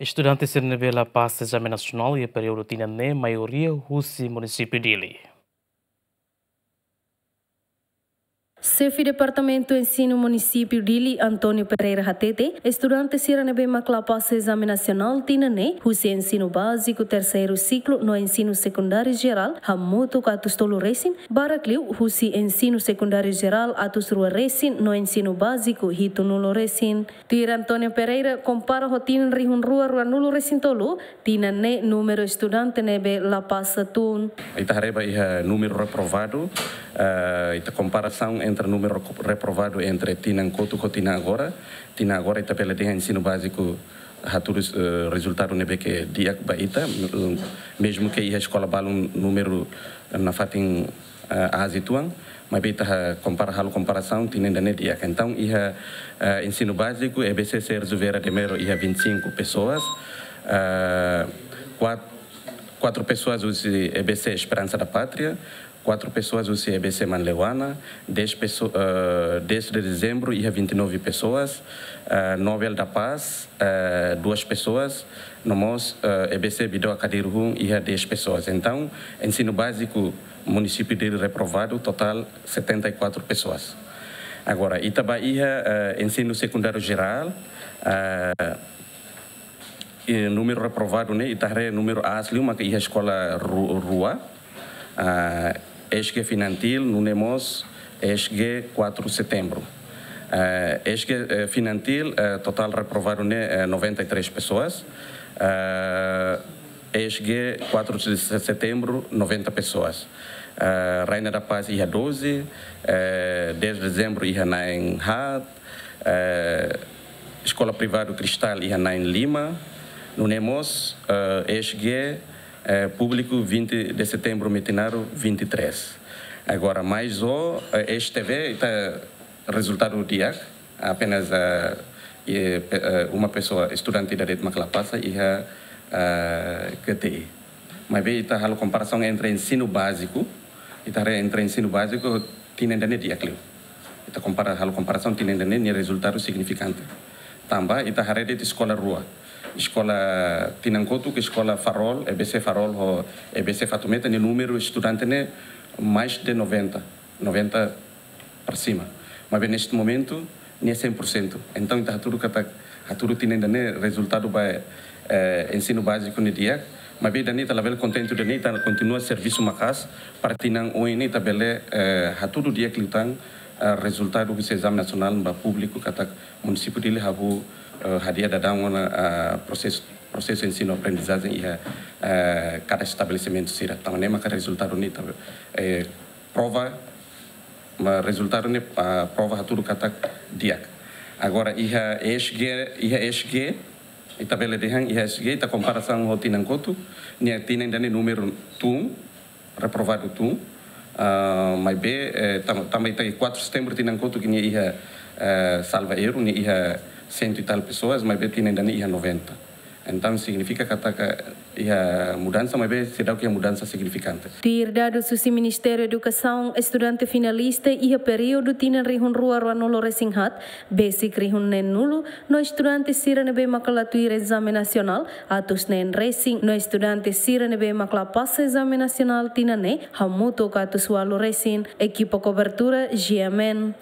Estudantes de nível passa exame nacional e a período tinha na maioria Rússia município dele. Chefe Departamento Ensino Município Dili, Antônio Pereira Hatete, estudante Sira Nebe Macla passa exame nacional tinane, Rússia ensino básico terceiro ciclo no ensino secundário geral, Hamuto Atus Tolo Resin, Baracliu, Rússia ensino secundário geral Atus Rua Resin no ensino básico Hito Nulo Resin. Tira Antônio Pereira compara rotina Rihun Rua Nulo Resin Tolo, tinane número estudante Nebe La Passa Tun. Ita hareba iha número reprovado, ita comparação entre número reprovado entre Tinan Kotu e Tina agora ita pela de ensino básico haturos resultado nebe que dia baita mesmo que a escola bala número na fatin azituan mas beta comparação tinha ainda dia então ia ensino básico EBC resolver de mero ia 25 pessoas quatro pessoas usa EBC Esperança da Pátria, 4 pessoas usa EBC Manleuana, 10 de dezembro ia 29 pessoas, Nobel da Paz, 2 pessoas, nomos EBC Bidó Cadirhum ia 10 pessoas. Então, ensino básico, município dele reprovado, total 74 pessoas. Agora, Itaba ia ensino secundário geral, número reprovado, né? Itahre número asli, uma que ia escola rua, ESG Finantil, Nunemos, ESG 4 de setembro. ESG Finantil, total reprovado, né? 93 pessoas. ESG 4 de setembro, 90 pessoas. Raina da Paz ia 12, 10 de dezembro ia em Had, Escola Privada Cristal ia em Lima, Nunemos, ESG público 20 de setembro, Metinário 23. Agora, mais o STV está resultado do dia, apenas uma pessoa, estudante da rede Maclapassa e a QTI. Mas bem, está a comparação entre ensino básico, entre ensino básico, tinha ainda dia, Cleo. Está a comparação, tinha ainda resultado significante. Também, está a rede de escola rua. Escola Tinancoto, que escola Farol, EBC Farol, EBC Fatumeta, o número de estudantes é mais de 90 para cima. Mas neste momento, nem é 100%. Então, está tudo tem ainda resultado para ensino básico no dia. Mas bem, Dani está lá contente de Dani, continua serviço macas para tinan o ini tabele tudo dia que lutam resultado do exame nacional para público que está município dele habu hadia da processo ensino-aprendizagem e cada estabelecimento será também mas resultado ni prova mas resultado ni prova tudo kata dia agora ia ESG e tabela de hang ESG ta comparação rotina coto ni tinha ainda número reprovado mas bem também tem 4 de setembro tinha coto que ni ia salva erro ni ia 100 e tal pessoas, mas tinha ainda ia 90. Então significa que a mudança, mas se dá que a mudança significante. Tir dados do Ministério da Educação, estudante finalista e a período tinha rihun rua nulo resinghat, basic rihun nen nulo, no estudante sira nebe makala tuir exame nacional, atus nen racing, no estudante sira nebe makala passa exame nacional tinha ne, hamuto katus walu racing, equipo cobertura GMN.